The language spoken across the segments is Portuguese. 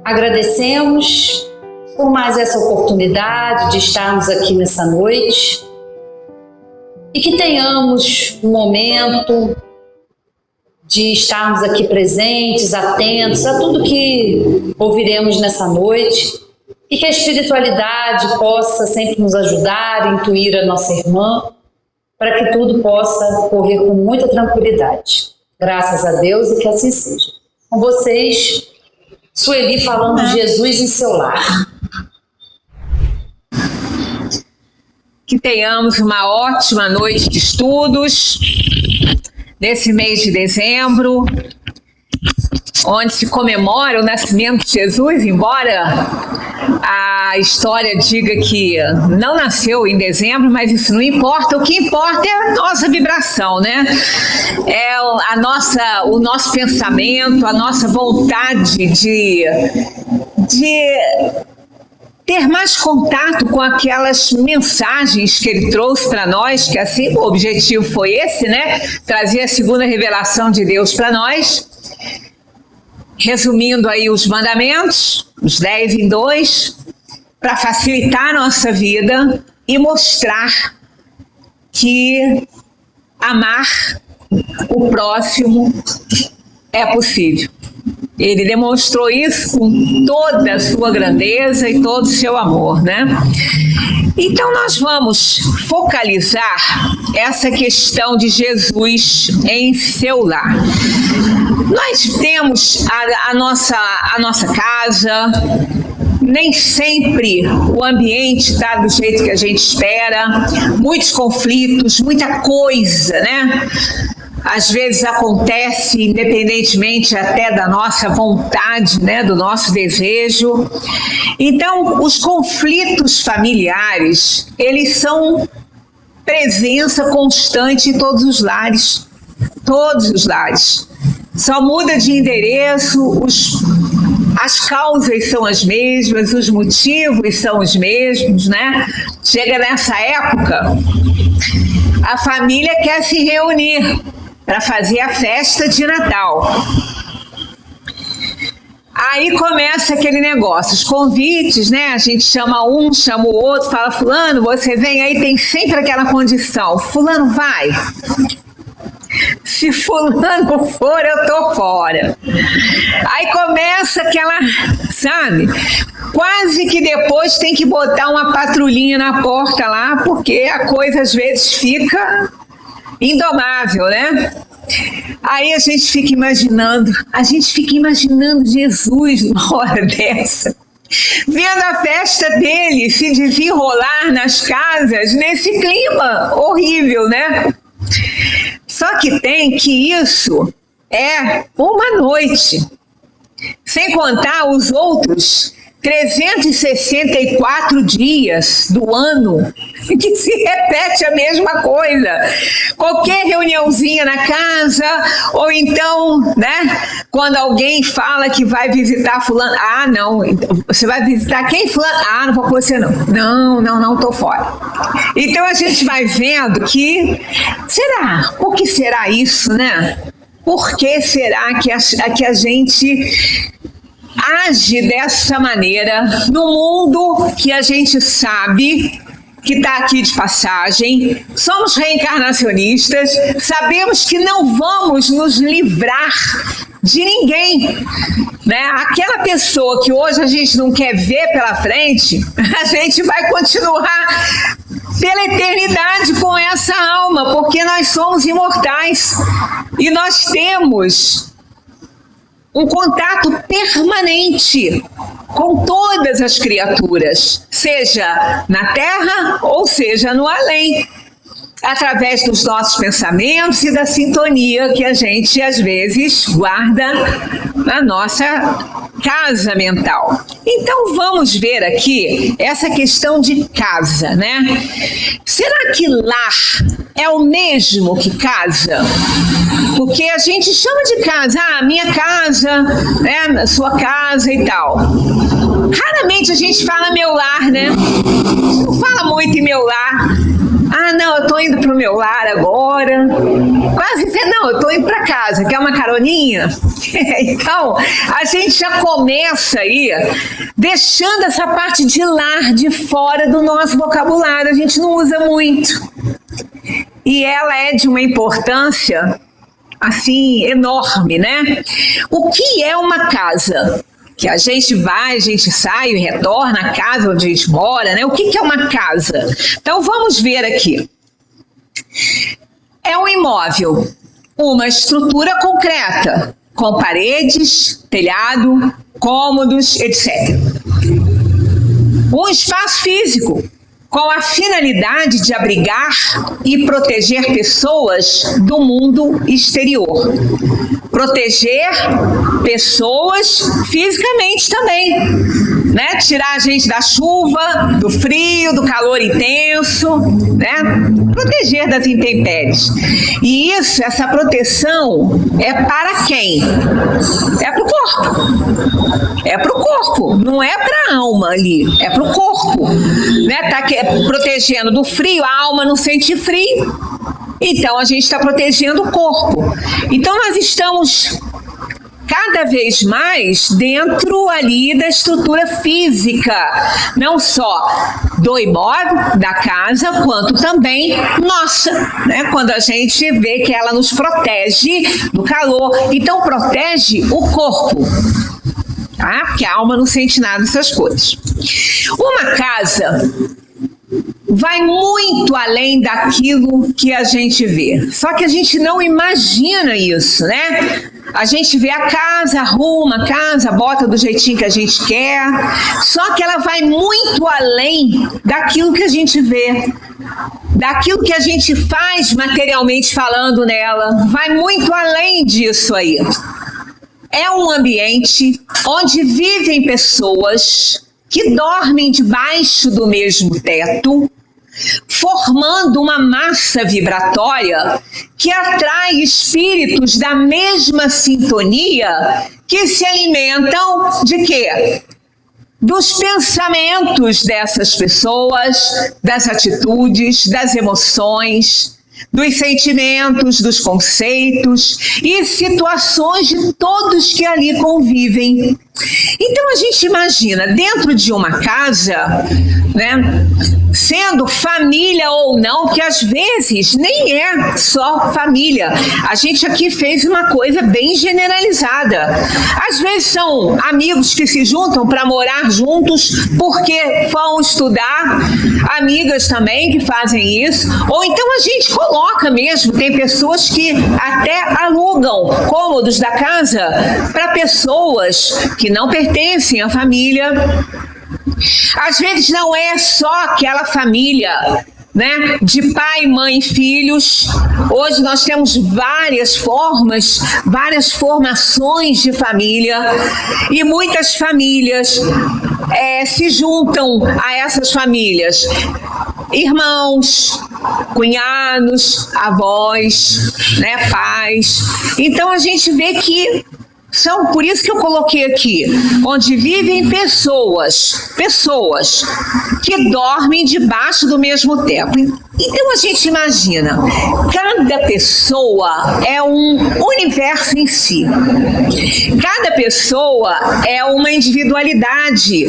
Agradecemos por mais essa oportunidade de estarmos aqui nessa noite e que tenhamos um momento de estarmos aqui presentes, atentos a tudo que ouviremos nessa noite e que a espiritualidade possa sempre nos ajudar, intuir a nossa irmã, para que tudo possa correr com muita tranquilidade. Graças a Deus e que assim seja. Com vocês, Sueli falando de Jesus em seu lar. Que tenhamos uma ótima noite de estudos nesse mês de dezembro, onde se comemora o nascimento de Jesus, embora a história diga que não nasceu em dezembro, mas isso não importa. O que importa é a nossa vibração, né? É o nosso pensamento, a nossa vontade de ter mais contato com aquelas mensagens que ele trouxe para nós, que assim o objetivo foi esse, né? Trazer a segunda revelação de Deus para nós. Resumindo aí os mandamentos, os 10 em 2, para facilitar a nossa vida e mostrar que amar o próximo é possível. Ele demonstrou isso com toda a sua grandeza e todo o seu amor, né? Então nós vamos focalizar essa questão de Jesus em seu lar. Nós temos a nossa casa, nem sempre o ambiente está do jeito que a gente espera, muitos conflitos, muita coisa, né? Às vezes acontece independentemente até da nossa vontade, né, do nosso desejo. Então, os conflitos familiares, eles são presença constante em todos os lares. Todos os lares. Só muda de endereço, as causas são as mesmas, os motivos são os mesmos, né? Chega nessa época, a família quer se reunir para fazer a festa de Natal. Aí começa aquele negócio, os convites, né? A gente chama um, chama o outro, fala, fulano, você vem aí, tem sempre aquela condição, fulano vai. Se fulano for, eu tô fora. Aí começa aquela, sabe? Quase que depois tem que botar uma patrulhinha na porta lá, porque a coisa às vezes fica indomável, né? Aí a gente fica imaginando Jesus numa hora dessa, vendo a festa dele se desenrolar nas casas nesse clima horrível, né? Só que tem que isso é uma noite, sem contar os outros 364 dias do ano que se repete a mesma coisa. Qualquer reuniãozinha na casa, ou então, né, quando alguém fala que vai visitar fulano, ah, não, você vai visitar quem, fulano? Ah, não vou com você não. Não, tô fora. Então a gente vai vendo que, por que será isso, né? Por que será que a gente age dessa maneira no mundo que a gente sabe que está aqui de passagem? Somos reencarnacionistas, sabemos que não vamos nos livrar de ninguém, né? Aquela pessoa que hoje a gente não quer ver pela frente, a gente vai continuar pela eternidade com essa alma, porque nós somos imortais e nós temos um contato permanente com todas as criaturas, seja na Terra ou seja no além, através dos nossos pensamentos e da sintonia que a gente às vezes guarda na nossa casa mental. Então vamos ver aqui essa questão de casa, né? Será que lar é o mesmo que casa? Porque a gente chama de casa, minha casa, né, sua casa e tal. Raramente a gente fala meu lar, né? A gente não fala muito em meu lar. Não, eu estou indo pro meu lar agora. Quase, não, eu tô indo pra casa, quer uma caroninha? Então, a gente já começa aí deixando essa parte de lar de fora do nosso vocabulário, a gente não usa muito. E ela é de uma importância, assim, enorme, né? O que é uma casa? Que a gente vai, a gente sai e retorna à casa onde a gente mora, né? O que é uma casa? Então, vamos ver aqui. É um imóvel, uma estrutura concreta, com paredes, telhado, cômodos, etc. Um espaço físico, com a finalidade de abrigar e proteger pessoas do mundo exterior. Proteger pessoas fisicamente também, né? Tirar a gente da chuva, do frio, do calor intenso, né? Proteger das intempéries. E isso, essa proteção é para quem? É para o corpo. É para o corpo, não é para a alma ali, é para o corpo, né? Tá protegendo do frio, a alma não sente frio, então a gente está protegendo o corpo. Então nós estamos cada vez mais dentro ali da estrutura física, não só do imóvel, da casa, quanto também nossa, né? Quando a gente vê que ela nos protege do calor, então protege o corpo. Tá? Porque a alma não sente nada dessas coisas. Uma casa vai muito além daquilo que a gente vê. Só que a gente não imagina isso, né? A gente vê a casa, arruma a casa, bota do jeitinho que a gente quer. Só que ela vai muito além daquilo que a gente vê, daquilo que a gente faz materialmente falando nela. Vai muito além disso aí. É um ambiente onde vivem pessoas que dormem debaixo do mesmo teto, formando uma massa vibratória que atrai espíritos da mesma sintonia que se alimentam de quê? Dos pensamentos dessas pessoas, das atitudes, das emoções, dos sentimentos, dos conceitos e situações de todos que ali convivem. Então a gente imagina dentro de uma casa, né, sendo família ou não, que às vezes nem é só família. A gente aqui fez uma coisa bem generalizada. Às vezes são amigos que se juntam para morar juntos porque vão estudar, amigas também que fazem isso, ou então a gente coloca mesmo, tem pessoas que até alugam cômodos da casa para pessoas que não pertencem à família. Às vezes não é só aquela família, né, de pai, mãe e filhos. Hoje nós temos várias formas, várias formações de família, e muitas famílias se juntam a essas famílias. Irmãos, cunhados, avós, né, pais. Então a gente vê que por isso que eu coloquei aqui, onde vivem pessoas que dormem debaixo do mesmo teto. Então a gente imagina, cada pessoa é um universo em si. Cada pessoa é uma individualidade.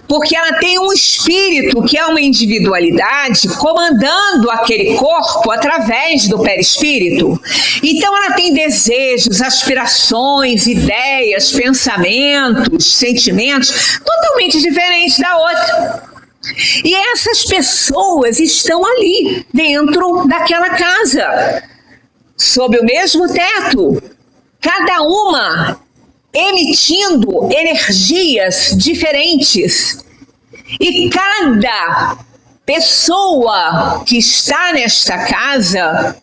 Porque ela tem um espírito que é uma individualidade comandando aquele corpo através do perispírito. Então ela tem desejos, aspirações, ideias, pensamentos, sentimentos totalmente diferentes da outra. E essas pessoas estão ali, dentro daquela casa, sob o mesmo teto, cada uma emitindo energias diferentes. E cada pessoa que está nesta casa,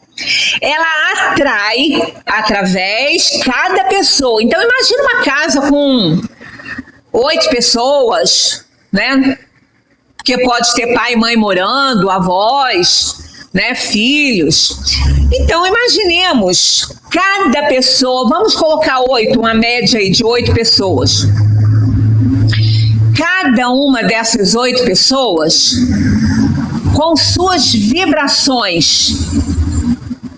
ela atrai através cada pessoa. Então imagina uma casa com 8 pessoas, né? Porque pode ter pai e mãe morando, avós, né, filhos. Então imaginemos cada pessoa, vamos colocar 8, uma média aí de 8 pessoas. Cada uma dessas 8 pessoas com suas vibrações,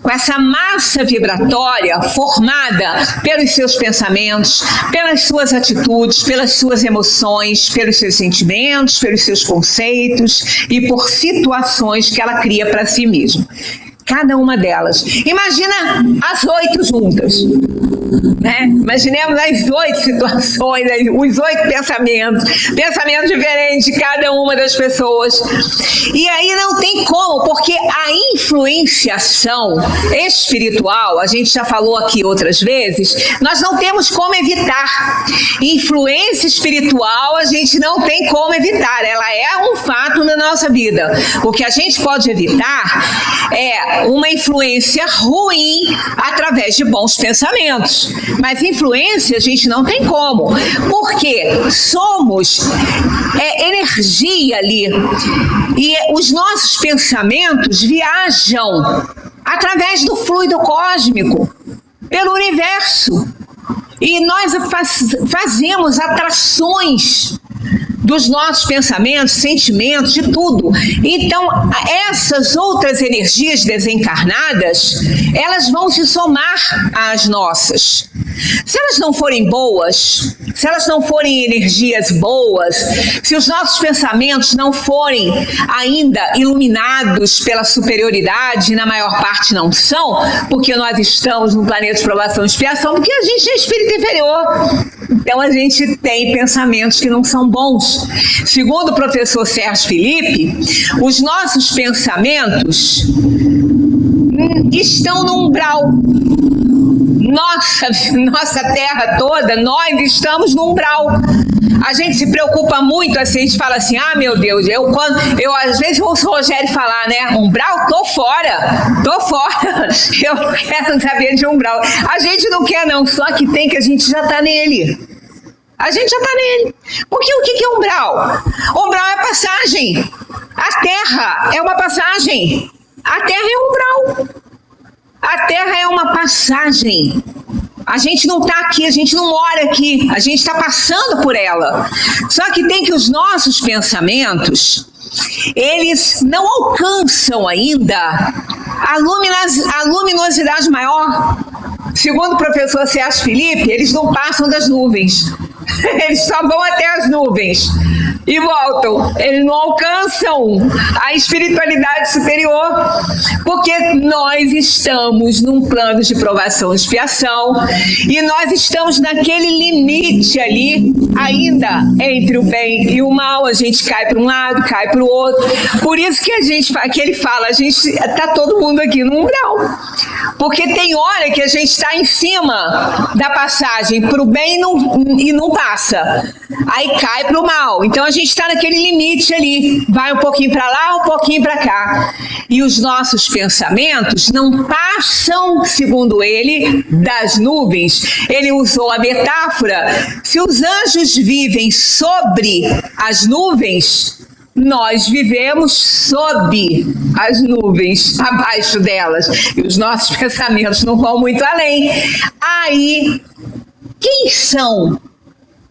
com essa massa vibratória formada pelos seus pensamentos, pelas suas atitudes, pelas suas emoções, pelos seus sentimentos, pelos seus conceitos e por situações que ela cria para si mesma. Cada uma delas. Imagina as 8 juntas. Né? Imaginemos as 8 situações, os 8 pensamentos diferentes de cada uma das pessoas. E aí não tem como, porque a influenciação espiritual, a gente já falou aqui outras vezes, nós não temos como evitar. Influência espiritual a gente não tem como evitar, ela é um fato na nossa vida. O que a gente pode evitar é uma influência ruim através de bons pensamentos. Mas influência a gente não tem como, porque somos energia ali, e os nossos pensamentos viajam através do fluido cósmico, pelo universo, e nós fazemos atrações dos nossos pensamentos, sentimentos, de tudo. Então, essas outras energias desencarnadas, elas vão se somar às nossas. Se elas não forem boas, se elas não forem energias boas, se os nossos pensamentos não forem ainda iluminados pela superioridade, e na maior parte não são, porque nós estamos no planeta de provação e expiação, porque a gente é espírito inferior. Então a gente tem pensamentos que não são bons. Segundo o professor Sérgio Felipe, os nossos pensamentos estão no umbral. Nossa terra toda, nós estamos no umbral. A gente se preocupa muito, assim, a gente fala assim, meu Deus, eu às vezes ouço o Rogério falar, né, umbral, tô fora, eu não quero saber de umbral. A gente não quer não, só que tem que a gente já tá nele. A gente já tá nele. Porque o que é umbral? Umbral é passagem. A terra é uma passagem. A terra é umbral. A terra é uma passagem. A gente não está aqui, a gente não mora aqui, a gente está passando por ela. Só que tem que os nossos pensamentos, eles não alcançam ainda a luminosidade maior. Segundo o professor Sérgio Felipe, eles não passam das nuvens. Eles só vão até as nuvens e voltam. Eles não alcançam a espiritualidade superior, porque nós estamos num plano de provação e expiação, e nós estamos naquele limite ali, ainda entre o bem e o mal. A gente cai para um lado, cai para o outro. Por isso que ele fala, a gente está todo mundo aqui no umbral. Porque tem hora que a gente está em cima da passagem para o bem e não passa. Aí cai para o mal. Então a gente está naquele limite ali. Vai um pouquinho para lá, um pouquinho para cá. E os nossos pensamentos não passam, segundo ele, das nuvens. Ele usou a metáfora. Se os anjos vivem sobre as nuvens, nós vivemos sob as nuvens, abaixo delas, e os nossos pensamentos não vão muito além. Aí, quem são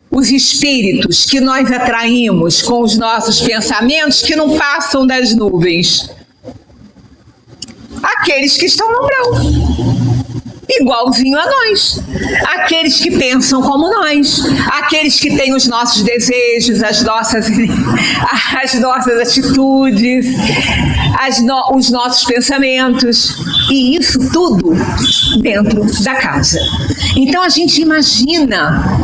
os espíritos que nós atraímos com os nossos pensamentos que não passam das nuvens? Aqueles que estão no umbral. Igualzinho a nós, aqueles que pensam como nós, aqueles que têm os nossos desejos, as nossas atitudes, os nossos pensamentos, e isso tudo dentro da casa. Então a gente imagina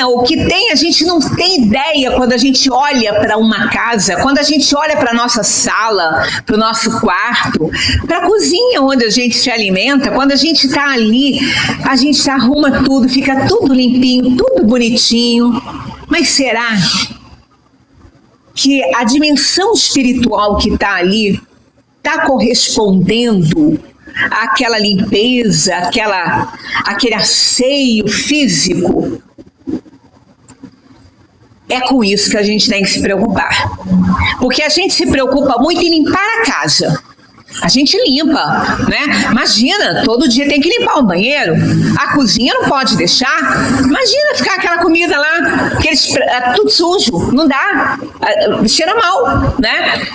o que tem, a gente não tem ideia quando a gente olha para uma casa, quando a gente olha para a nossa sala, para o nosso quarto, para a cozinha onde a gente se alimenta. Quando a gente está ali, a gente arruma tudo, fica tudo limpinho, tudo bonitinho. Mas será que a dimensão espiritual que está ali está correspondendo àquela limpeza, aquele asseio físico? É com isso que a gente tem que se preocupar. Porque a gente se preocupa muito em limpar a casa. A gente limpa, né? Imagina, todo dia tem que limpar o banheiro. A cozinha não pode deixar. Imagina ficar aquela comida lá, tudo sujo. Não dá. Cheira mal, né?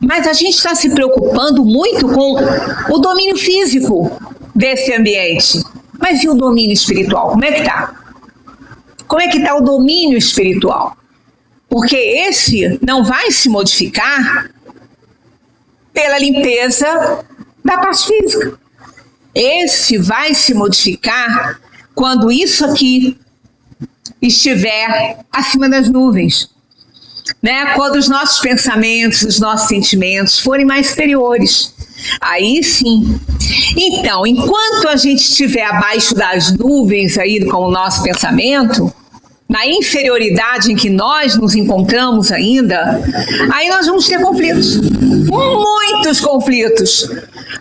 Mas a gente está se preocupando muito com o domínio físico desse ambiente. Mas e o domínio espiritual? Como é que está? Como é que está o domínio espiritual? Porque esse não vai se modificar pela limpeza da parte física. Esse vai se modificar quando isso aqui estiver acima das nuvens, né? Quando os nossos pensamentos, os nossos sentimentos forem mais superiores. Aí sim. Então, enquanto a gente estiver abaixo das nuvens aí com o nosso pensamento, na inferioridade em que nós nos encontramos ainda, aí nós vamos ter conflitos. Muitos conflitos.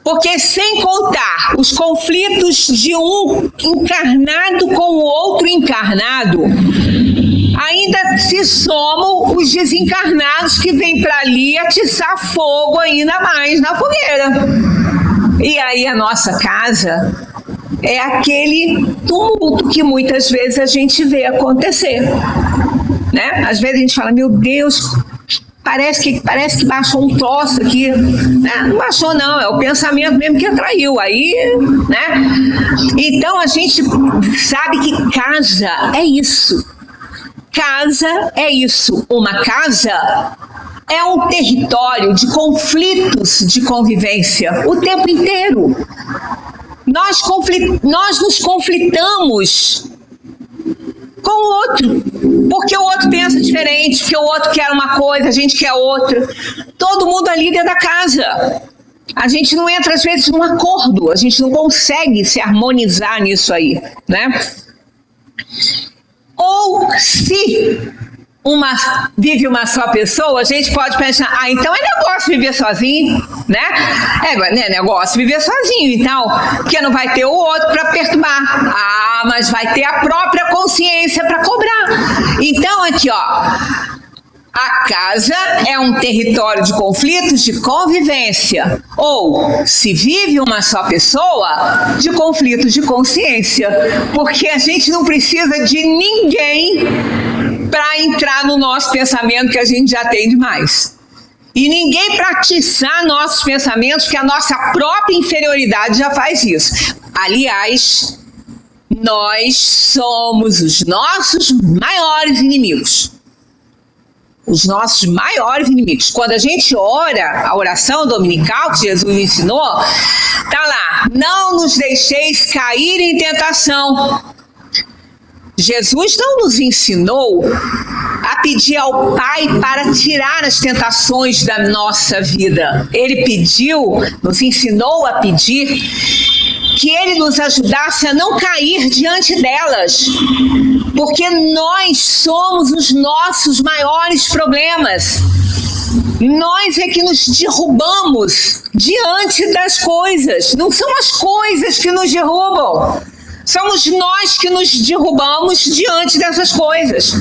Porque sem contar os conflitos de um encarnado com o outro encarnado, ainda se somam os desencarnados que vêm para ali atiçar fogo ainda mais na fogueira. E aí a nossa casa é aquele tumulto que muitas vezes a gente vê acontecer, né? Às vezes a gente fala, meu Deus, parece que baixou um troço aqui, né? Não baixou não, é o pensamento mesmo que atraiu, aí, né? Então a gente sabe que casa é isso. Casa é isso. Uma casa é um território de conflitos de convivência o tempo inteiro. Nós nos conflitamos com o outro, porque o outro pensa diferente, porque o outro quer uma coisa, a gente quer outra. Todo mundo ali dentro da casa. A gente não entra, às vezes, num acordo, a gente não consegue se harmonizar nisso aí, né? Ou se vive uma só pessoa, a gente pode pensar, então é negócio viver sozinho, né? É negócio viver sozinho, então, porque não vai ter o outro para perturbar. Mas vai ter a própria consciência para cobrar. Então, aqui, ó, a casa é um território de conflitos de convivência, ou, se vive uma só pessoa, de conflitos de consciência, porque a gente não precisa de ninguém para entrar no nosso pensamento, que a gente já tem demais. E ninguém para atiçar nossos pensamentos, que a nossa própria inferioridade já faz isso. Aliás, nós somos os nossos maiores inimigos. Os nossos maiores inimigos. Quando a gente ora, a oração dominical que Jesus ensinou, tá lá, não nos deixeis cair em tentação. Jesus não nos ensinou a pedir ao Pai para tirar as tentações da nossa vida. Ele nos ensinou a pedir que Ele nos ajudasse a não cair diante delas, porque nós somos os nossos maiores problemas. Nós é que nos derrubamos diante das coisas, não são as coisas que nos derrubam. Somos nós que nos derrubamos diante dessas coisas.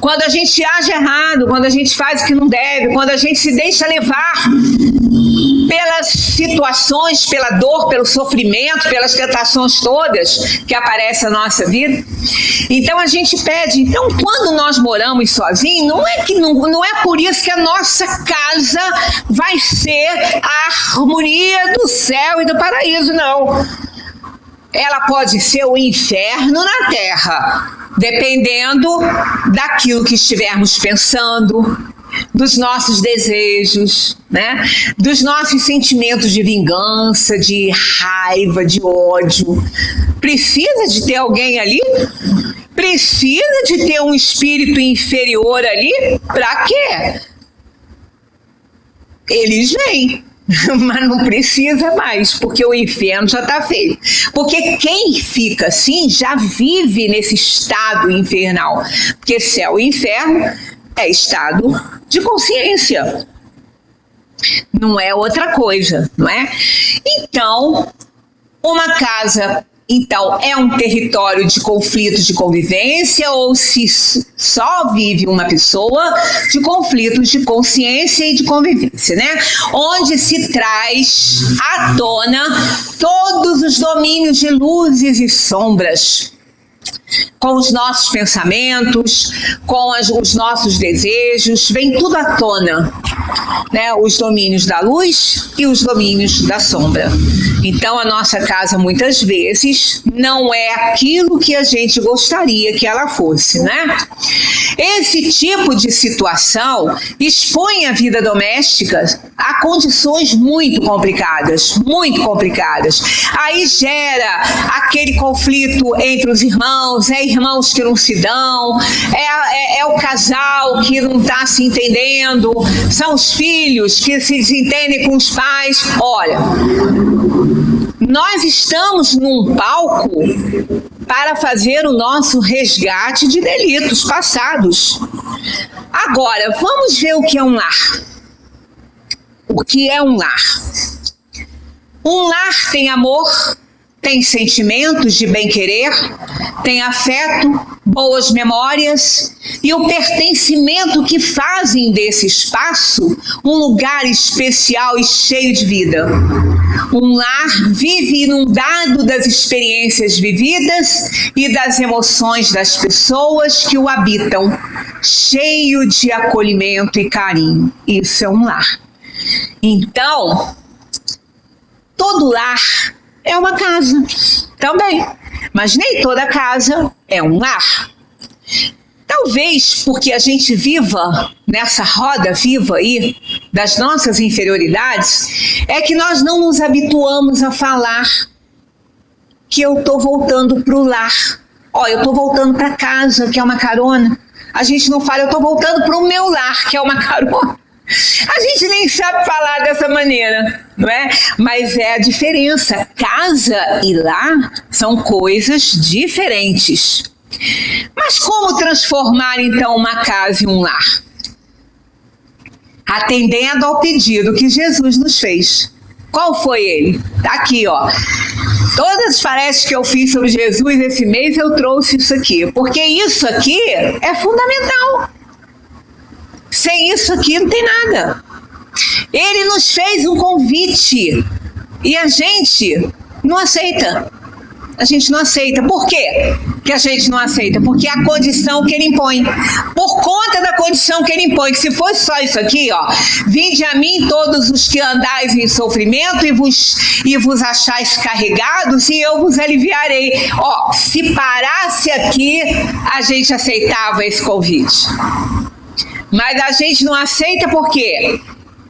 Quando a gente age errado, quando a gente faz o que não deve, quando a gente se deixa levar pelas situações, pela dor, pelo sofrimento, pelas tentações todas que aparecem na nossa vida. Então a gente pede, então quando nós moramos sozinhos, não é por isso que a nossa casa vai ser a harmonia do céu e do paraíso, não. Ela pode ser o inferno na terra, dependendo daquilo que estivermos pensando, dos nossos desejos, né? Dos nossos sentimentos de vingança, de raiva, de ódio. Precisa de ter alguém ali? Precisa de ter um espírito inferior ali? Para quê? Eles vêm. Mas não precisa mais, porque o inferno já está feito. Porque quem fica assim já vive nesse estado infernal. Porque céu e inferno é estado de consciência. Não é outra coisa, não é? Então, uma casa é um território de conflitos de convivência, ou se só vive uma pessoa, de conflitos de consciência e de convivência, né? Onde se traz à tona todos os domínios de luzes e sombras, com os nossos pensamentos, com os nossos desejos, vem tudo à tona, né? Os domínios da luz e os domínios da sombra. Então, a nossa casa, muitas vezes, não é aquilo que a gente gostaria que ela fosse, né? Esse tipo de situação expõe a vida doméstica a condições muito complicadas, muito complicadas. Aí gera aquele conflito entre os irmãos, irmãos que não se dão, é o casal que não está se entendendo, são os filhos que se desentendem com os pais. Olha, nós estamos num palco para fazer o nosso resgate de delitos passados. Agora, vamos ver o que é um lar. O que é um lar? Um lar tem amor, tem sentimentos de bem-querer, tem afeto, boas memórias e o pertencimento que fazem desse espaço um lugar especial e cheio de vida. Um lar vive inundado das experiências vividas e das emoções das pessoas que o habitam, cheio de acolhimento e carinho. Isso é um lar. Então, todo lar é uma casa também, mas nem toda casa é um lar. Talvez porque a gente viva nessa roda viva aí das nossas inferioridades, é que nós não nos habituamos a falar que eu estou voltando para o lar. Eu estou voltando para casa, que é uma carona. A gente não fala, eu estou voltando para o meu lar, que é uma carona. A gente nem sabe falar dessa maneira, não é? Mas é a diferença. Casa e lar são coisas diferentes. Mas como transformar então uma casa em um lar? Atendendo ao pedido que Jesus nos fez. Qual foi ele? Tá aqui, ó. Todas as palestras que eu fiz sobre Jesus esse mês eu trouxe isso aqui, porque isso aqui é fundamental. Sem isso aqui não tem nada. Ele nos fez um convite e a gente não aceita. A gente não aceita. Por quê que a gente não aceita? Porque é a condição que ele impõe. Por conta da condição que ele impõe. Que se fosse só isso aqui, ó. Vinde a mim todos os que andais em sofrimento e vos achais carregados e eu vos aliviarei. Se parasse aqui, a gente aceitava esse convite. Mas a gente não aceita por quê?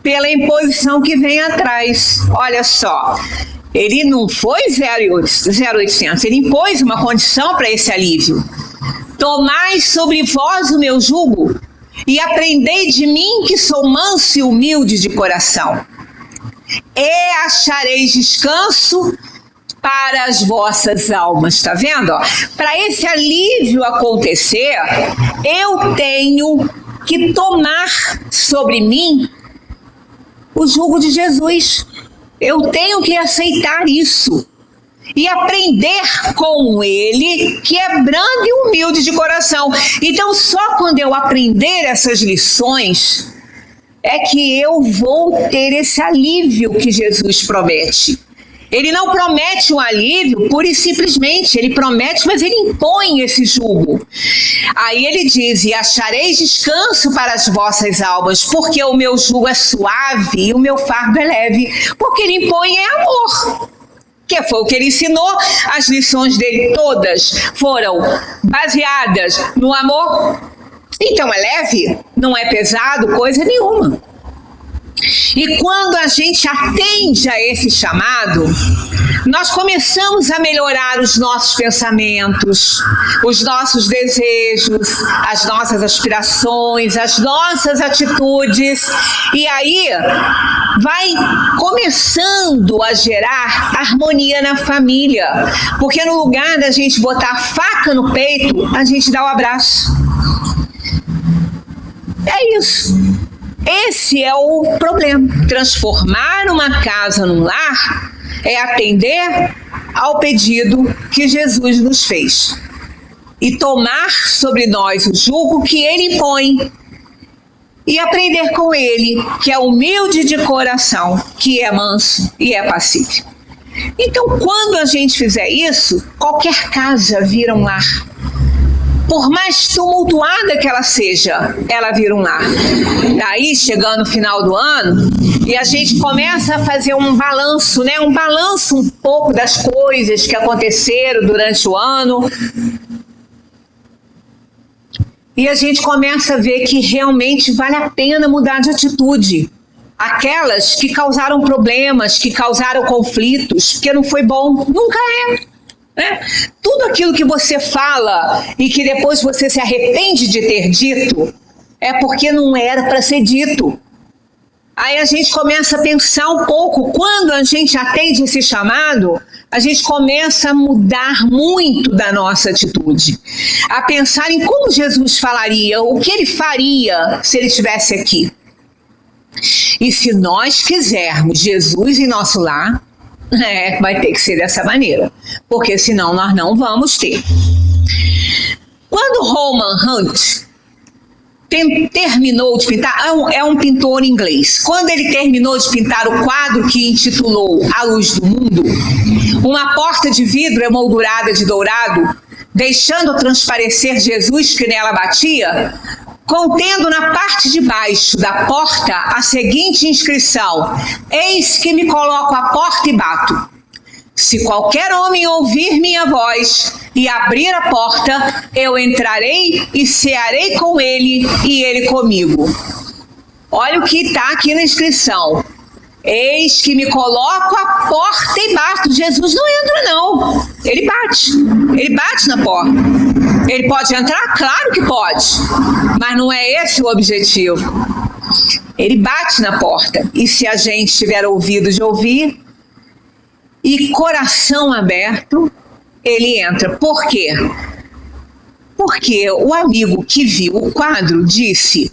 Pela imposição que vem atrás. Olha só. Ele não foi 0800, ele impôs uma condição para esse alívio. Tomai sobre vós o meu jugo e aprendei de mim que sou manso e humilde de coração. E achareis descanso para as vossas almas. Tá vendo? Para esse alívio acontecer, eu tenho que tomar sobre mim o jugo de Jesus. Eu tenho que aceitar isso e aprender com ele, que é brando e humilde de coração. Então, só quando eu aprender essas lições é que eu vou ter esse alívio que Jesus promete. Ele não promete um alívio pura e simplesmente, ele promete, mas ele impõe esse jugo. Aí ele diz, e achareis descanso para as vossas almas, porque o meu jugo é suave e o meu fardo é leve, porque ele impõe amor. Que foi o que ele ensinou, as lições dele todas foram baseadas no amor. Então é leve, não é pesado, coisa nenhuma. E quando a gente atende a esse chamado, nós começamos a melhorar os nossos pensamentos, os nossos desejos, as nossas aspirações, as nossas atitudes. E aí vai começando a gerar harmonia na família. Porque no lugar da gente botar a faca no peito, a gente dá o abraço. É isso. Esse é o problema. Transformar uma casa num lar é atender ao pedido que Jesus nos fez e tomar sobre nós o jugo que ele impõe e aprender com ele, que é humilde de coração, que é manso e é pacífico. Então, quando a gente fizer isso, qualquer casa vira um lar. por mais tumultuada que ela seja, ela vira um lar. Daí, chegando no final do ano, e a gente começa a fazer um balanço, né? Um balanço um pouco das coisas que aconteceram durante o ano. E a gente começa a ver que realmente vale a pena mudar de atitude. Aquelas que causaram problemas, que causaram conflitos, porque não foi bom, nunca é. Né? Tudo aquilo que você fala e que depois você se arrepende de ter dito é porque não era para ser dito. Aí a gente começa a pensar um pouco, quando a gente atende esse chamado, a gente começa a mudar muito da nossa atitude, a pensar em como Jesus falaria, o que ele faria se ele estivesse aqui. E se nós quisermos Jesus em nosso lar, vai ter que ser dessa maneira, porque senão nós não vamos ter. Quando Roman Hunt terminou de pintar, é um pintor inglês, quando ele terminou de pintar o quadro que intitulou A Luz do Mundo, uma porta de vidro emoldurada de dourado, deixando transparecer Jesus que nela batia, contendo na parte de baixo da porta a seguinte inscrição: eis que me coloco à porta e bato. Se qualquer homem ouvir minha voz e abrir a porta, eu entrarei e cearei com ele e ele comigo. Olha o que está aqui na inscrição. Eis que me coloco à porta e bato. Jesus não entra, não. Ele bate na porta. Ele pode entrar? Claro que pode, mas não é esse o objetivo. Ele bate na porta, e se a gente tiver ouvido de ouvir e coração aberto, ele entra. Por quê? Porque o amigo que viu o quadro disse: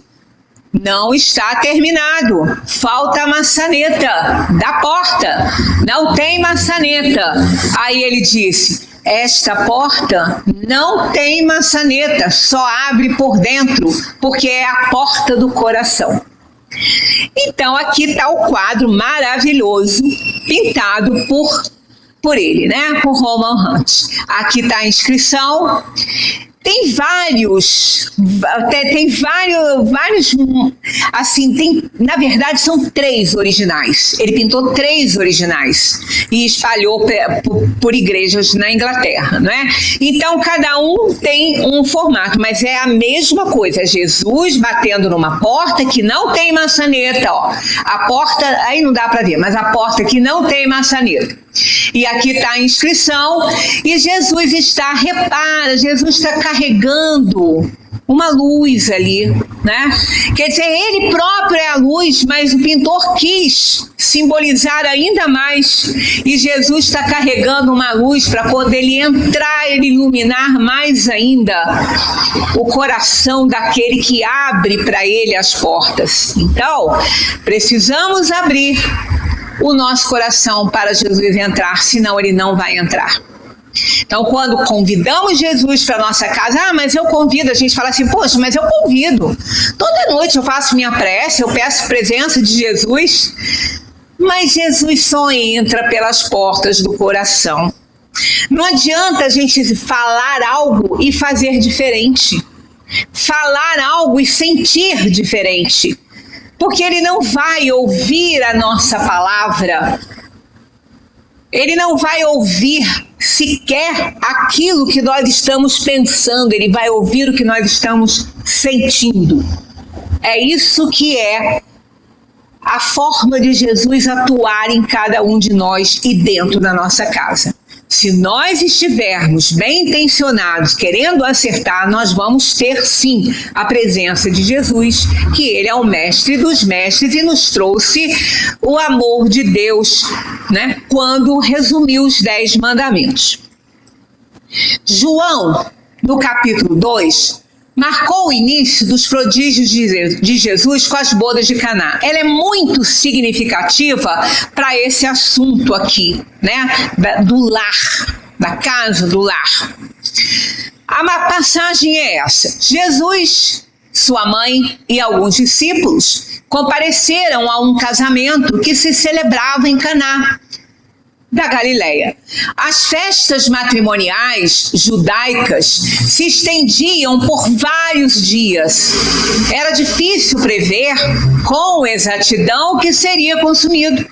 não está terminado, falta a maçaneta da porta, não tem maçaneta. Aí ele disse: esta porta não tem maçaneta, só abre por dentro, porque é a porta do coração. Então aqui está o quadro maravilhoso, pintado por ele, né? Por Roman Hunt. Aqui está a inscrição. Tem vários, assim, na verdade são 3 originais. Ele pintou 3 originais e espalhou por igrejas na Inglaterra, né? Então cada um tem um formato, mas é a mesma coisa. Jesus batendo numa porta que não tem maçaneta, ó. A porta, aí não dá para ver, mas a porta que não tem maçaneta. E aqui está a inscrição, e Jesus está carregando uma luz ali, né? Quer dizer, ele próprio é a luz, mas o pintor quis simbolizar ainda mais, e Jesus está carregando uma luz para quando ele entrar, ele iluminar mais ainda o coração daquele que abre para ele as portas. Então, precisamos abrir o nosso coração para Jesus entrar, senão ele não vai entrar. Então, quando convidamos Jesus para a nossa casa, mas eu convido, a gente fala assim, poxa, mas eu convido. Toda noite eu faço minha prece, eu peço presença de Jesus, mas Jesus só entra pelas portas do coração. Não adianta a gente falar algo e fazer diferente. Falar algo e sentir diferente. Porque ele não vai ouvir a nossa palavra, ele não vai ouvir sequer aquilo que nós estamos pensando, ele vai ouvir o que nós estamos sentindo. É isso que é a forma de Jesus atuar em cada um de nós e dentro da nossa casa. Se nós estivermos bem intencionados, querendo acertar, nós vamos ter sim a presença de Jesus, que ele é o mestre dos mestres e nos trouxe o amor de Deus, né? Quando resumiu os 10 mandamentos. João, no capítulo 2, marcou o início dos prodígios de Jesus com as bodas de Caná. Ela é muito significativa para esse assunto aqui, né? Do lar, da casa do lar. A passagem é essa: Jesus, sua mãe e alguns discípulos compareceram a um casamento que se celebrava em Caná. da Galileia. As festas matrimoniais judaicas se estendiam por vários dias. Era difícil prever com exatidão o que seria consumido.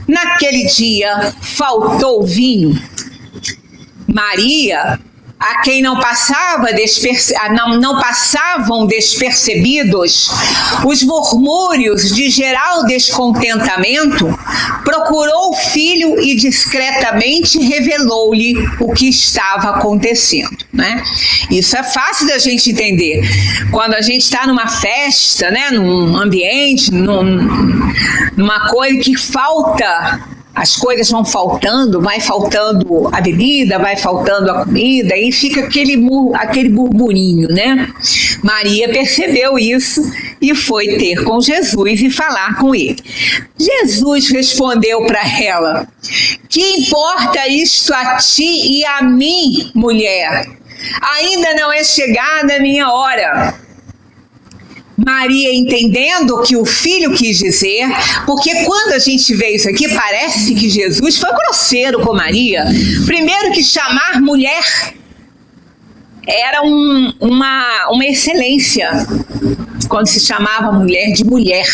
Naquele dia faltou vinho. Maria, a quem não passavam despercebidos os murmúrios de geral descontentamento, procurou o filho e discretamente revelou-lhe o que estava acontecendo, né? Isso é fácil da gente entender. Quando a gente está numa festa, né, num ambiente, numa coisa que falta, as coisas vão faltando, vai faltando a bebida, vai faltando a comida, e fica aquele burburinho, né? Maria percebeu isso e foi ter com Jesus e falar com ele. Jesus respondeu para ela: que importa isto a ti e a mim, mulher? Ainda não é chegada a minha hora. Maria, entendendo o que o filho quis dizer, porque quando a gente vê isso aqui, parece que Jesus foi grosseiro com Maria. Primeiro que chamar mulher era uma excelência, quando se chamava mulher de mulher,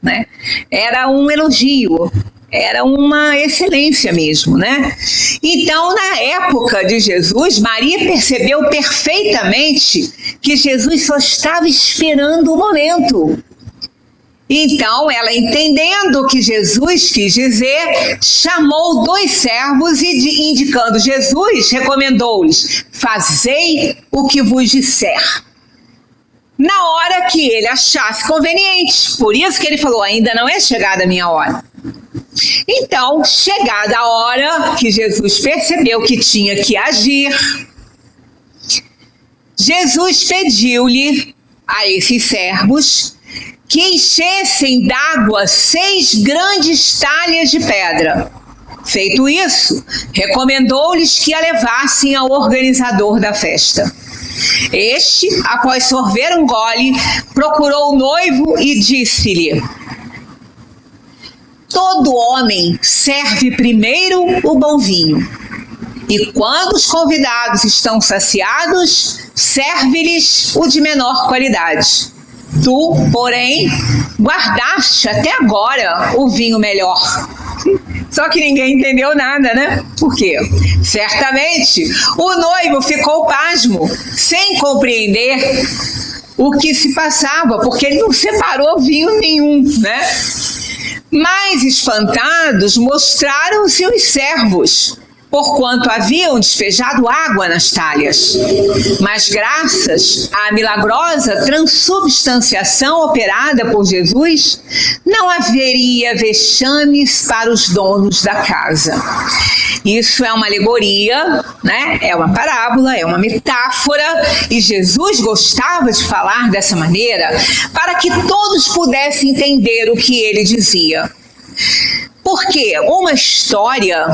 né? Era um elogio. Era uma excelência mesmo, né? Então, na época de Jesus, Maria percebeu perfeitamente que Jesus só estava esperando o momento. Então, ela, entendendo o que Jesus quis dizer, chamou 2 servos e, indicando Jesus, recomendou-lhes: fazei o que vos disser, na hora que ele achasse conveniente. Por isso que ele falou: ainda não é chegada a minha hora. Então, chegada a hora que Jesus percebeu que tinha que agir, Jesus pediu-lhe a esses servos que enchessem d'água 6 grandes talhas de pedra. Feito isso, recomendou-lhes que a levassem ao organizador da festa. Este, após sorver um gole, procurou o noivo e disse-lhe: todo homem serve primeiro o bom vinho, e quando os convidados estão saciados, serve-lhes o de menor qualidade. Tu, porém, guardaste até agora o vinho melhor. Só que ninguém entendeu nada, né? Por quê? Certamente o noivo ficou pasmo, sem compreender o que se passava, porque ele não separou vinho nenhum, né? Mais espantados, mostraram-se os servos, porquanto haviam despejado água nas talhas. Mas graças à milagrosa transubstanciação operada por Jesus, não haveria vexames para os donos da casa. Isso é uma alegoria, né? É uma parábola, é uma metáfora, e Jesus gostava de falar dessa maneira para que todos pudessem entender o que ele dizia. Porque uma história,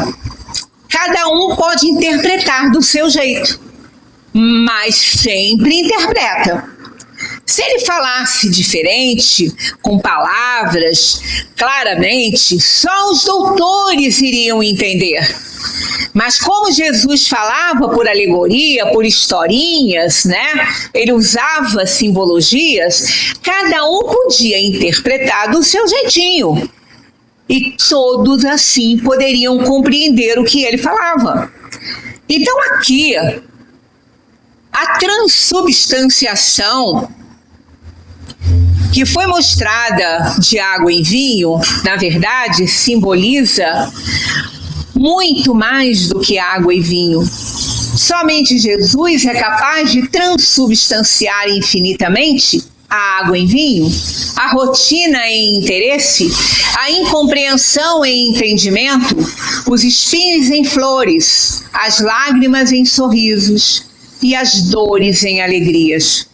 cada um pode interpretar do seu jeito, mas sempre interpreta. Se ele falasse diferente, com palavras, claramente, só os doutores iriam entender. Mas como Jesus falava por alegoria, por historinhas, né? Ele usava simbologias, cada um podia interpretar do seu jeitinho. E todos assim poderiam compreender o que ele falava. Então aqui, a transubstanciação que foi mostrada de água em vinho, na verdade, simboliza muito mais do que água e vinho. Somente Jesus é capaz de transubstanciar infinitamente a água em vinho, a rotina em interesse, a incompreensão em entendimento, os espinhos em flores, as lágrimas em sorrisos e as dores em alegrias.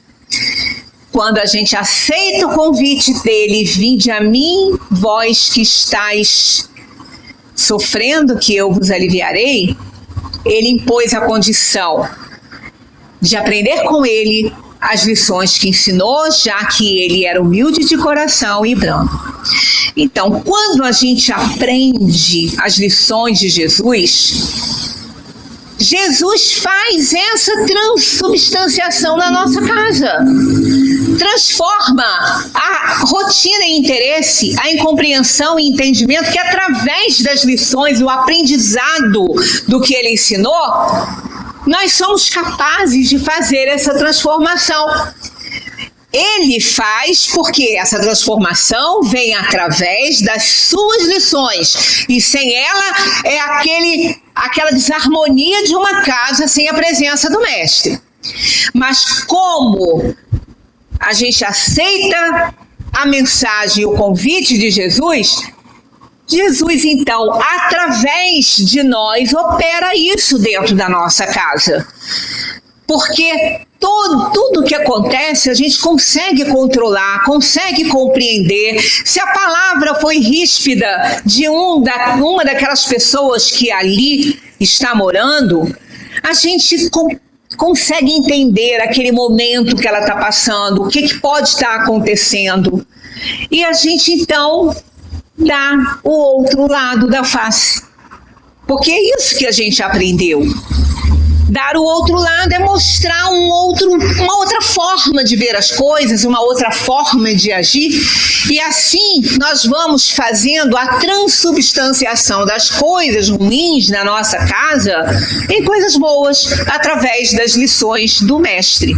Quando a gente aceita o convite dele: vinde a mim, vós que estáis sofrendo, que eu vos aliviarei, ele impôs a condição de aprender com ele as lições que ensinou, já que ele era humilde de coração e brando. Então, quando a gente aprende as lições de Jesus, Jesus faz essa transubstanciação na nossa casa. Transforma a rotina em interesse, a incompreensão e entendimento que através das lições, o aprendizado do que ele ensinou, nós somos capazes de fazer essa transformação. Ele faz porque essa transformação vem através das suas lições. E sem ela é aquela desarmonia de uma casa sem a presença do mestre. Mas como a gente aceita a mensagem e o convite de Jesus, Jesus, então, através de nós, opera isso dentro da nossa casa. Porque tudo que acontece a gente consegue controlar, consegue compreender. Se a palavra foi ríspida de uma daquelas pessoas que ali está morando, a gente consegue entender aquele momento que ela está passando, o que pode estar acontecendo. E a gente, então, dá o outro lado da face. Porque é isso que a gente aprendeu. Dar o outro lado é mostrar uma outra forma de ver as coisas, uma outra forma de agir. E assim nós vamos fazendo a transubstanciação das coisas ruins na nossa casa em coisas boas, através das lições do Mestre.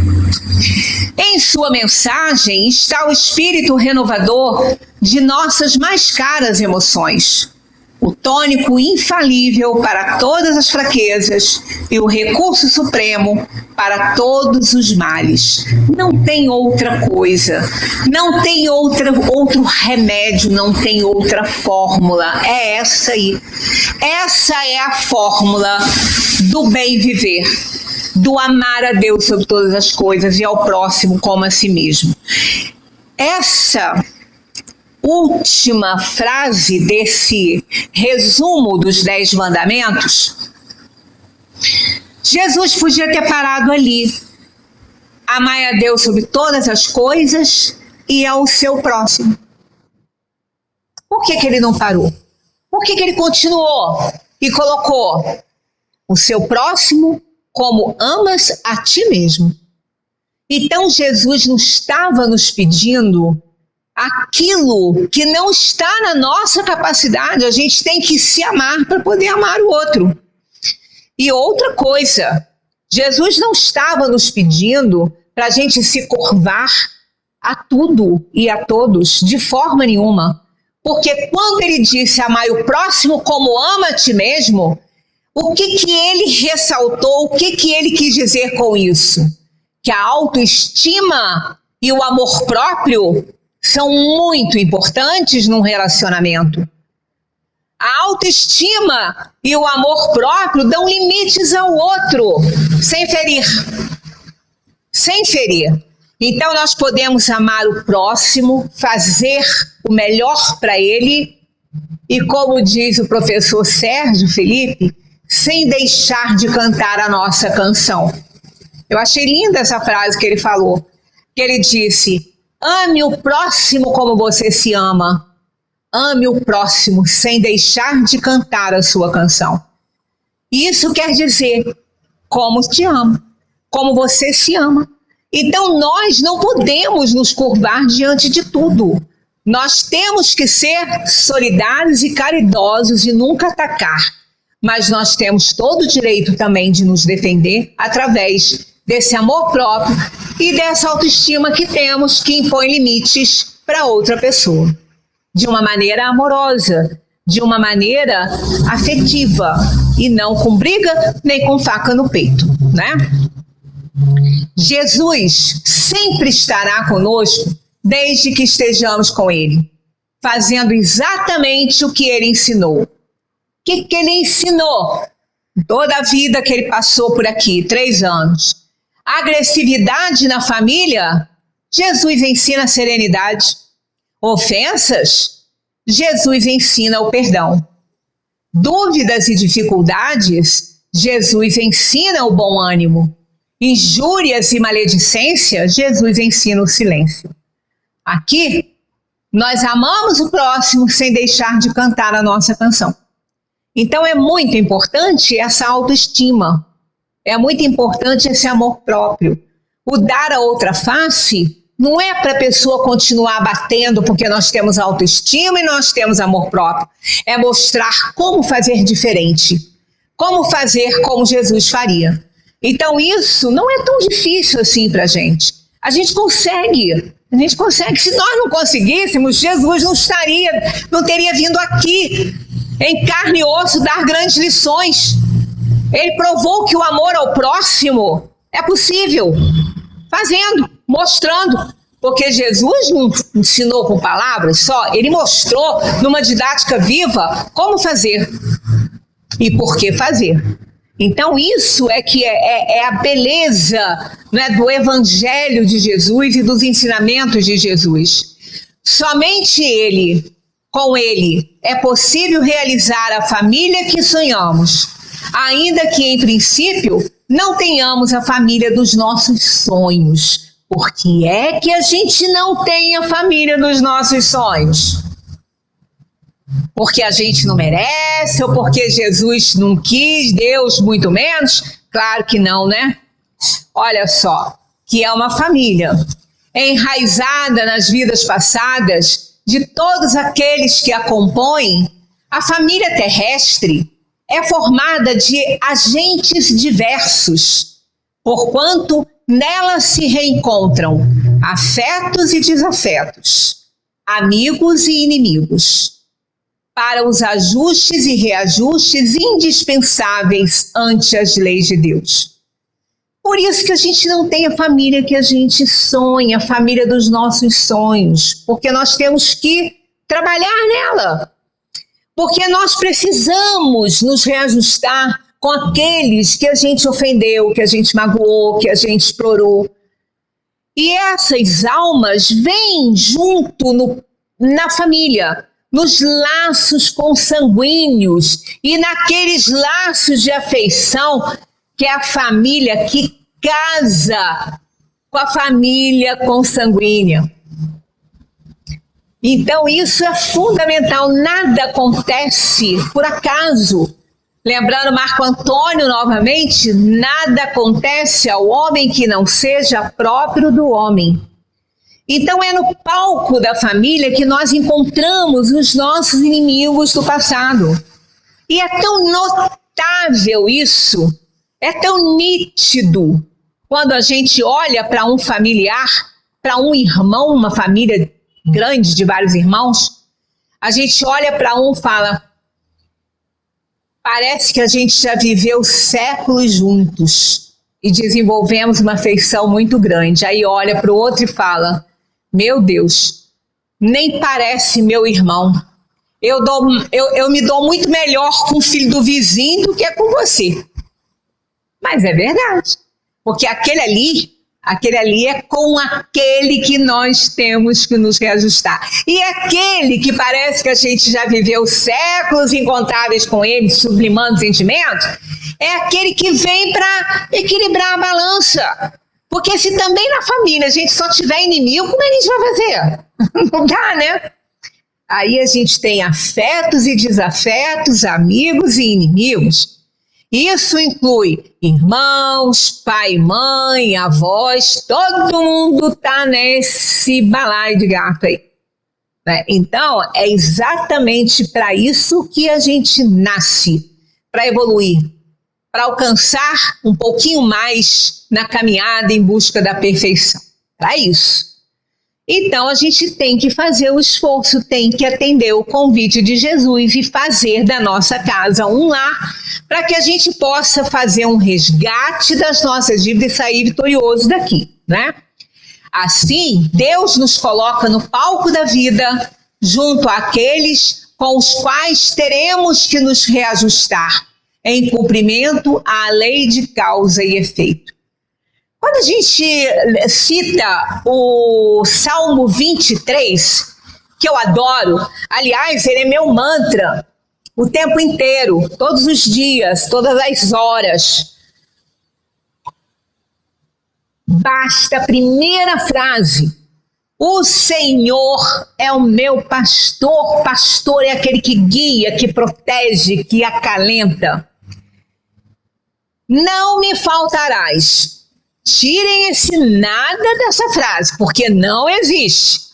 Em sua mensagem está o espírito renovador de nossas mais caras emoções, o tônico infalível para todas as fraquezas e o recurso supremo para todos os males. Não tem outra coisa, não tem outro remédio, não tem outra fórmula. É essa aí. Essa é a fórmula do bem viver, do amar a Deus sobre todas as coisas e ao próximo como a si mesmo. Essa última frase desse resumo dos 10 mandamentos, Jesus podia ter parado ali. Amai a Deus sobre todas as coisas e ao seu próximo. Por que ele não parou? Por que ele continuou e colocou o seu próximo como amas a ti mesmo? Então Jesus não estava nos pedindo aquilo que não está na nossa capacidade. A gente tem que se amar para poder amar o outro. E outra coisa, Jesus não estava nos pedindo para a gente se curvar a tudo e a todos, de forma nenhuma. Porque quando ele disse amai o próximo como ama a ti mesmo, o que ele ressaltou, o que ele quis dizer com isso? Que a autoestima e o amor próprio são muito importantes num relacionamento. A autoestima e o amor próprio dão limites ao outro, sem ferir. Sem ferir. Então nós podemos amar o próximo, fazer o melhor para ele, e como diz o professor Sérgio Felipe, sem deixar de cantar a nossa canção. Eu achei linda essa frase que ele falou, que ele disse: ame o próximo como você se ama. Ame o próximo sem deixar de cantar a sua canção. Isso quer dizer como te ama, como você se ama. Então nós não podemos nos curvar diante de tudo. Nós temos que ser solidários e caridosos e nunca atacar. Mas nós temos todo o direito também de nos defender através desse amor próprio e dessa autoestima que temos, que impõe limites para outra pessoa. De uma maneira amorosa, de uma maneira afetiva, e não com briga nem com faca no peito, né? Jesus sempre estará conosco desde que estejamos com Ele, fazendo exatamente o que Ele ensinou. O que Ele ensinou? Toda a vida que Ele passou por aqui, 3 anos. Agressividade na família? Jesus ensina serenidade. Ofensas? Jesus ensina o perdão. Dúvidas e dificuldades? Jesus ensina o bom ânimo. injúrias e maledicência, Jesus ensina o silêncio. Aqui, nós amamos o próximo sem deixar de cantar a nossa canção. Então é muito importante essa autoestima, é muito importante esse amor próprio. O dar a outra face não é para a pessoa continuar batendo porque nós temos autoestima e nós temos amor próprio. É mostrar como fazer diferente, como fazer como Jesus faria. Então isso não é tão difícil assim para a gente. A gente consegue. Se nós não conseguíssemos, Jesus não teria vindo aqui em carne e osso dar grandes lições. Ele provou que o amor ao próximo é possível, fazendo, mostrando, porque Jesus não ensinou com palavras só, ele mostrou numa didática viva como fazer e por que fazer. Então isso é que é a beleza, né, do Evangelho de Jesus e dos ensinamentos de Jesus. Somente com ele, é possível realizar a família que sonhamos, ainda que em princípio não tenhamos a família dos nossos sonhos. Por que é que a gente não tem a família dos nossos sonhos? Porque a gente não merece, ou porque Jesus não quis, Deus muito menos? Claro que não, né? Olha só, que é uma família enraizada nas vidas passadas de todos aqueles que a compõem. A família terrestre é formada de agentes diversos, porquanto nela se reencontram afetos e desafetos, amigos e inimigos, para os ajustes e reajustes indispensáveis ante as leis de Deus. Por isso que a gente não tem a família que a gente sonha, a família dos nossos sonhos, porque nós temos que trabalhar nela, porque nós precisamos nos reajustar com aqueles que a gente ofendeu, que a gente magoou, que a gente explorou. E essas almas vêm junto na família, nos laços consanguíneos e naqueles laços de afeição que é a família que casa com a família consanguínea. Então isso é fundamental, nada acontece por acaso. Lembrando Marco Antônio novamente, nada acontece ao homem que não seja próprio do homem. Então é no palco da família que nós encontramos os nossos inimigos do passado. E é tão notável isso, é tão nítido, quando a gente olha para um familiar, para um irmão, uma família grande de vários irmãos, a gente olha para um e fala, parece que a gente já viveu séculos juntos e desenvolvemos uma afeição muito grande. Aí olha para o outro e fala, meu Deus, nem parece meu irmão. Eu me dou muito melhor com o filho do vizinho do que com você. Mas é verdade, porque aquele ali é com aquele que nós temos que nos reajustar. E aquele que parece que a gente já viveu séculos incontáveis com ele, sublimando sentimentos, é aquele que vem para equilibrar a balança. Porque se também na família a gente só tiver inimigo, como é que a gente vai fazer? Não dá, né? Aí a gente tem afetos e desafetos, amigos e inimigos. Isso inclui irmãos, pai, mãe, avós, todo mundo está nesse balaio de gato aí. Né? Então, é exatamente para isso que a gente nasce, para evoluir, para alcançar um pouquinho mais na caminhada em busca da perfeição. Para isso. Então, a gente tem que fazer o esforço, tem que atender o convite de Jesus e fazer da nossa casa um lar, para que a gente possa fazer um resgate das nossas dívidas e sair vitorioso daqui, né? Assim, Deus nos coloca no palco da vida, junto àqueles com os quais teremos que nos reajustar, em cumprimento à lei de causa e efeito. Quando a gente cita o Salmo 23, que eu adoro, aliás, ele é meu mantra o tempo inteiro, todos os dias, todas as horas. basta a primeira frase. O Senhor é o meu pastor. Pastor é aquele que guia, que protege, que acalenta. Não me faltarás. Tirem esse nada dessa frase, porque não existe.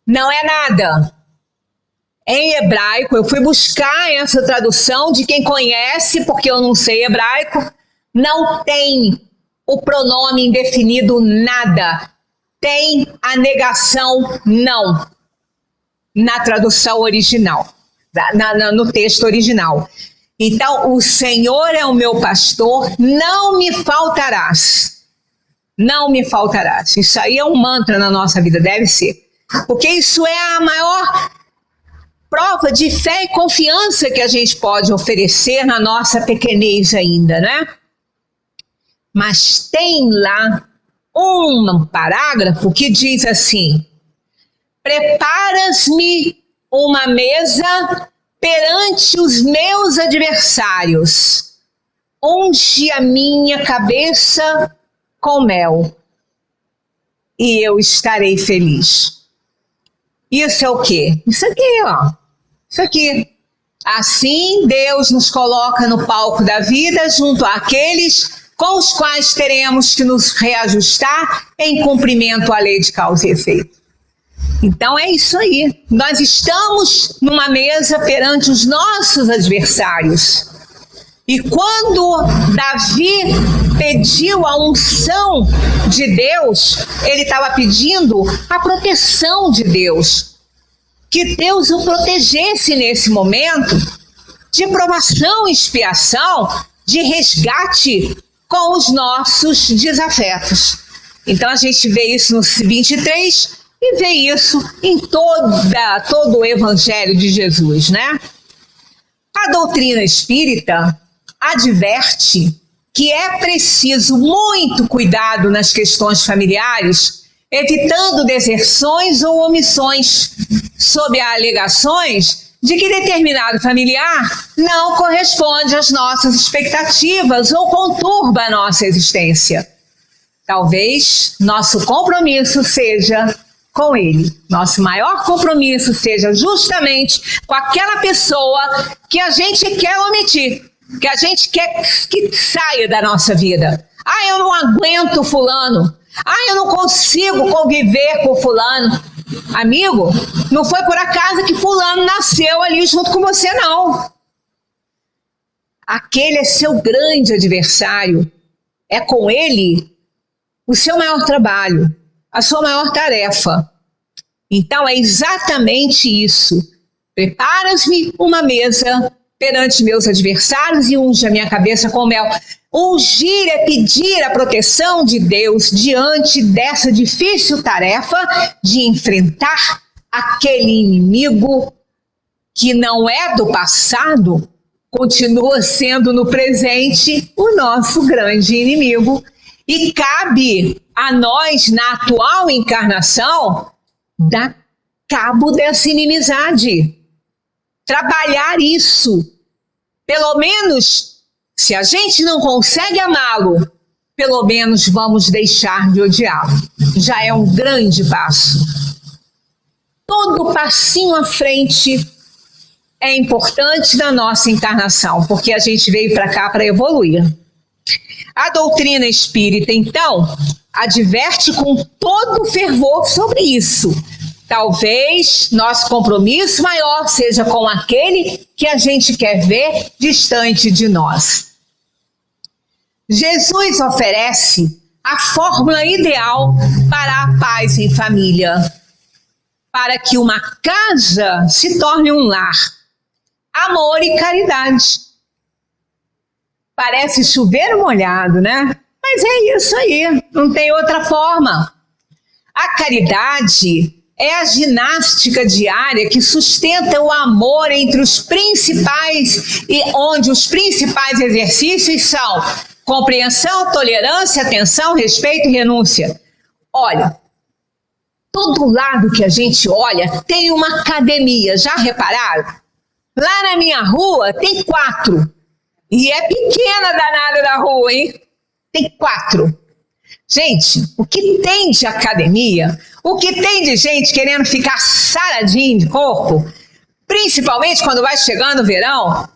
Não é nada. Em hebraico, eu fui buscar essa tradução de quem conhece, porque eu não sei hebraico. Não tem o pronome indefinido nada. Tem a negação não. Na tradução original, no texto original. Então, o Senhor é o meu pastor, não me faltarás. Não me faltarás. Isso aí é um mantra na nossa vida, deve ser. Porque isso é a maior prova de fé e confiança que a gente pode oferecer na nossa pequenez ainda, né? Mas tem lá um parágrafo que diz assim: preparas-me uma mesa perante os meus adversários, unge a minha cabeça com mel, e eu estarei feliz. Isso é o quê? Isso aqui, ó. Isso aqui. Assim, Deus nos coloca no palco da vida junto àqueles com os quais teremos que nos reajustar em cumprimento à lei de causa e efeito. Então é isso aí. Nós estamos numa mesa perante os nossos adversários. E quando Davi pediu a unção de Deus, ele estava pedindo a proteção de Deus. Que Deus o protegesse nesse momento de provação e expiação, de resgate com os nossos desafetos. Então a gente vê isso no 23 e vê isso em todo o Evangelho de Jesus, né? A doutrina espírita adverte que é preciso muito cuidado nas questões familiares, evitando deserções ou omissões, sob alegações de que determinado familiar não corresponde às nossas expectativas ou conturba a nossa existência. Talvez nosso compromisso seja com ele. Nosso maior compromisso seja justamente com aquela pessoa que a gente quer omitir, que a gente quer que saia da nossa vida. Ah, eu não aguento fulano. Ah, eu não consigo conviver com fulano. Amigo, não foi por acaso que fulano nasceu ali junto com você, não. Aquele é seu grande adversário. É com ele o seu maior trabalho, a sua maior tarefa. Então é exatamente isso. Preparas-me uma mesa perante meus adversários e unge a minha cabeça com mel. Ungir é pedir a proteção de Deus diante dessa difícil tarefa de enfrentar aquele inimigo que não é do passado, continua sendo no presente o nosso grande inimigo. E cabe a nós, na atual encarnação, dar cabo dessa inimizade. Trabalhar isso. Pelo menos, se a gente não consegue amá-lo, pelo menos vamos deixar de odiá-lo. Já é um grande passo. Todo passinho à frente é importante na nossa encarnação, porque a gente veio para cá para evoluir. A doutrina espírita, então, adverte com todo fervor sobre isso. Talvez nosso compromisso maior seja com aquele que a gente quer ver distante de nós. Jesus oferece a fórmula ideal para a paz em família, para que uma casa se torne um lar. Amor e caridade. Parece chover molhado, né? Mas é isso aí, não tem outra forma. A caridade é a ginástica diária que sustenta o amor entre os principais, e onde os principais exercícios são compreensão, tolerância, atenção, respeito e renúncia. Olha, todo lado que a gente olha tem uma academia, já repararam? Lá na minha rua tem 4. E é pequena a danada da rua, hein? Tem 4. Gente, o que tem de academia, o que tem de gente querendo ficar saradinho de corpo, principalmente quando vai chegando o verão,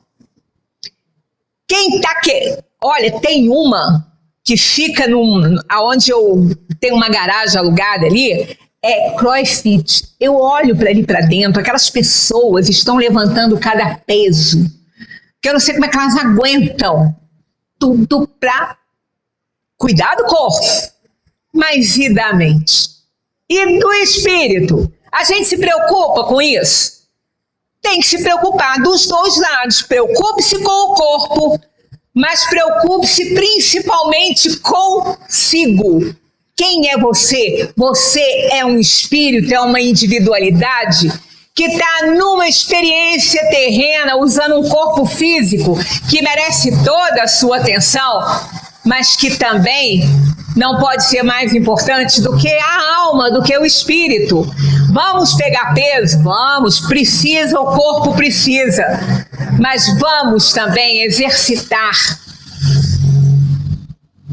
quem tá querendo... Olha, tem uma que fica aonde eu tenho uma garagem alugada ali, é CrossFit. Eu olho para ali para dentro, aquelas pessoas estão levantando cada peso, que eu não sei como é que elas aguentam, tudo para cuidar do corpo, mas e da mente? E do espírito? A gente se preocupa com isso? Tem que se preocupar dos dois lados. Preocupe-se com o corpo, mas preocupe-se principalmente consigo. Quem é você? Você é um espírito, é uma individualidade que está numa experiência terrena, usando um corpo físico que merece toda a sua atenção, mas que também não pode ser mais importante do que a alma, do que o espírito. Vamos pegar peso? Vamos, precisa, o corpo precisa, mas vamos também exercitar.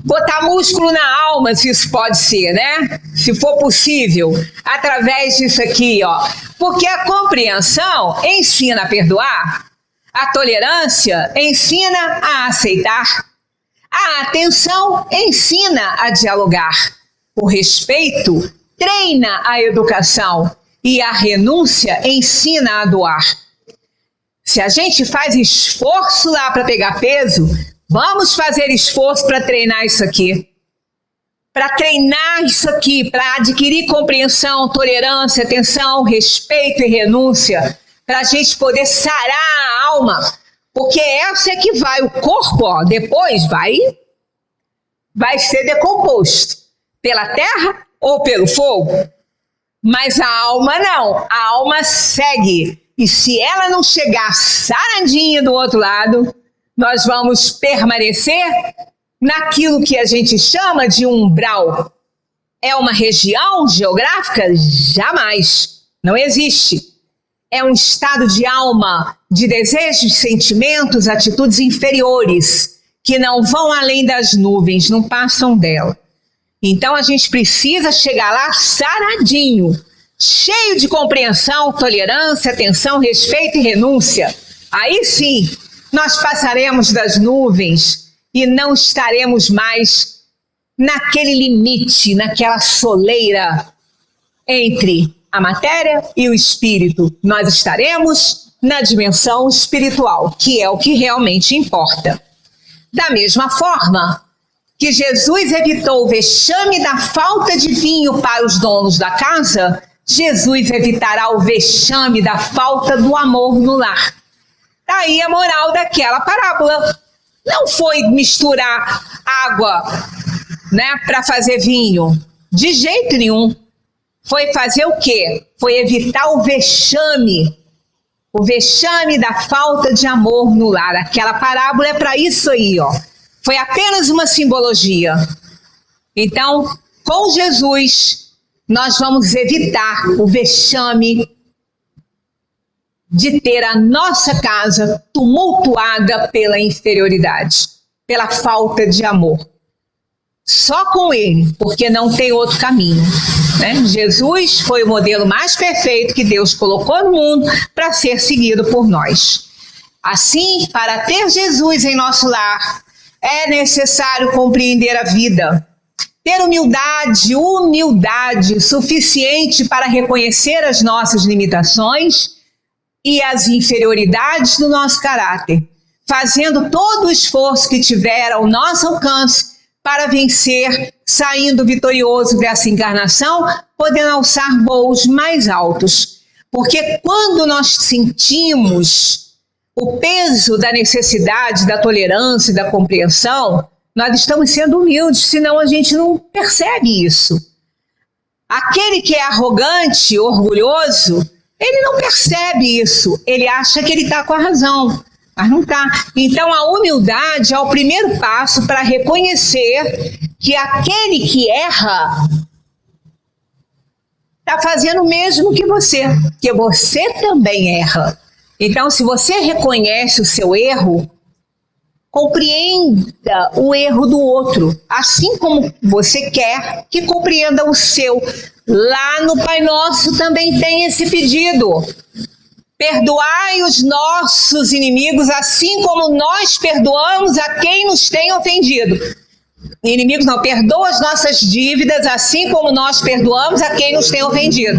Botar músculo na alma, se isso pode ser, né? Se for possível, através disso aqui, ó. Porque a compreensão ensina a perdoar, a tolerância ensina a aceitar, a atenção ensina a dialogar, o respeito treina a educação e a renúncia ensina a doar. Se a gente faz esforço lá para pegar peso, vamos fazer esforço para treinar isso aqui. Para treinar isso aqui, para adquirir compreensão, tolerância, atenção, respeito e renúncia, para a gente poder sarar a alma. Porque essa é que vai, o corpo, ó, depois vai ser decomposto pela terra ou pelo fogo. Mas a alma não, a alma segue. E se ela não chegar saradinha do outro lado, nós vamos permanecer naquilo que a gente chama de umbral. É uma região geográfica? Jamais. Não existe. É um estado de alma, de desejos, sentimentos, atitudes inferiores, que não vão além das nuvens, não passam dela. Então a gente precisa chegar lá saradinho, cheio de compreensão, tolerância, atenção, respeito e renúncia. Aí sim, nós passaremos das nuvens e não estaremos mais naquele limite, naquela soleira entre a matéria e o espírito. Nós estaremos na dimensão espiritual, que é o que realmente importa. Da mesma forma que Jesus evitou o vexame da falta de vinho para os donos da casa, Jesus evitará o vexame da falta do amor no lar. Daí a moral daquela parábola. Não foi misturar água, né, para fazer vinho. De jeito nenhum. Foi fazer o quê? Foi evitar o vexame. O vexame da falta de amor no lar. Aquela parábola é para isso aí, ó. Foi apenas uma simbologia. Então, com Jesus, nós vamos evitar o vexame de ter a nossa casa tumultuada pela inferioridade, pela falta de amor. Só com ele, porque não tem outro caminho, né? Jesus foi o modelo mais perfeito que Deus colocou no mundo para ser seguido por nós. Assim, para ter Jesus em nosso lar, é necessário compreender a vida, ter humildade suficiente para reconhecer as nossas limitações e as inferioridades do nosso caráter, fazendo todo o esforço que tiver ao nosso alcance para vencer, saindo vitorioso dessa encarnação, podendo alçar voos mais altos. Porque quando nós sentimos o peso da necessidade, da tolerância e da compreensão, nós estamos sendo humildes, senão a gente não percebe isso. Aquele que é arrogante, orgulhoso, ele não percebe isso, ele acha que ele está com a razão, mas não está. Então a humildade é o primeiro passo para reconhecer que aquele que erra está fazendo o mesmo que você também erra. Então, se você reconhece o seu erro, compreenda o erro do outro, assim como você quer que compreenda o seu. Lá no Pai Nosso também tem esse pedido. Perdoai os nossos inimigos, assim como nós perdoamos a quem nos tem ofendido. Inimigos não, perdoa as nossas dívidas, assim como nós perdoamos a quem nos tem ofendido.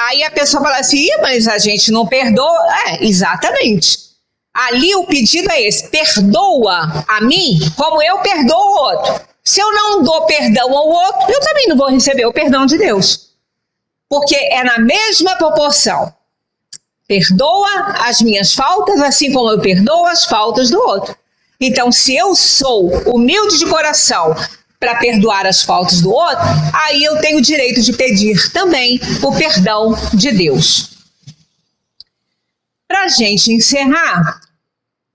Aí a pessoa fala assim, mas a gente não perdoa. Exatamente. Ali o pedido é esse, perdoa a mim como eu perdoo o outro. Se eu não dou perdão ao outro, eu também não vou receber o perdão de Deus. Porque é na mesma proporção. Perdoa as minhas faltas, assim como eu perdoo as faltas do outro. Então, se eu sou humilde de coração para perdoar as faltas do outro, aí eu tenho o direito de pedir também o perdão de Deus. Para a gente encerrar,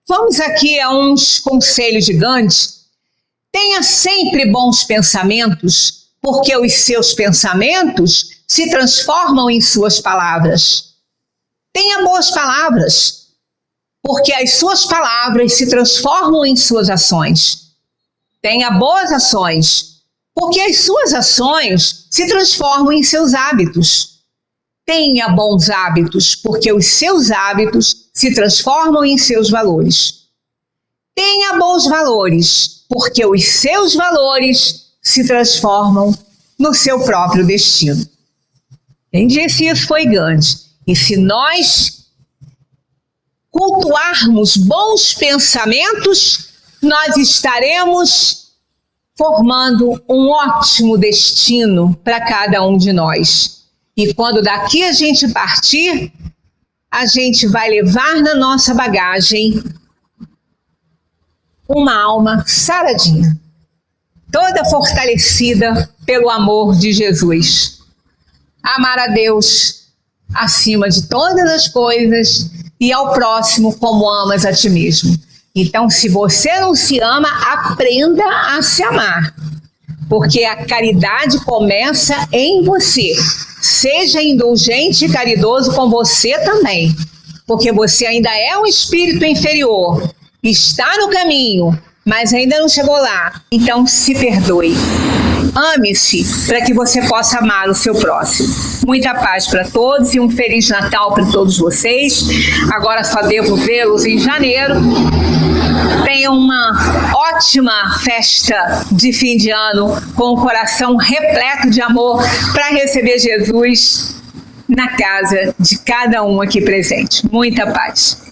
vamos aqui a uns conselhos de Gandhi. Tenha sempre bons pensamentos, porque os seus pensamentos se transformam em suas palavras. Tenha boas palavras, porque as suas palavras se transformam em suas ações. Tenha boas ações, porque as suas ações se transformam em seus hábitos. Tenha bons hábitos, porque os seus hábitos se transformam em seus valores. Tenha bons valores, porque os seus valores se transformam no seu próprio destino. Quem disse isso foi Gandhi. E se nós cultuarmos bons pensamentos, nós estaremos formando um ótimo destino para cada um de nós. E quando daqui a gente partir, a gente vai levar na nossa bagagem uma alma saradinha, toda fortalecida pelo amor de Jesus. Amar a Deus acima de todas as coisas e ao próximo como amas a ti mesmo. Então, se você não se ama, aprenda a se amar, porque a caridade começa em você. Seja indulgente e caridoso com você também, porque você ainda é um espírito inferior, está no caminho, mas ainda não chegou lá. Então, se perdoe. Ame-se para que você possa amar o seu próximo. Muita paz para todos e um Feliz Natal para todos vocês. Agora só devo vê-los em janeiro. Tenham uma ótima festa de fim de ano com o coração repleto de amor para receber Jesus na casa de cada um aqui presente. Muita paz.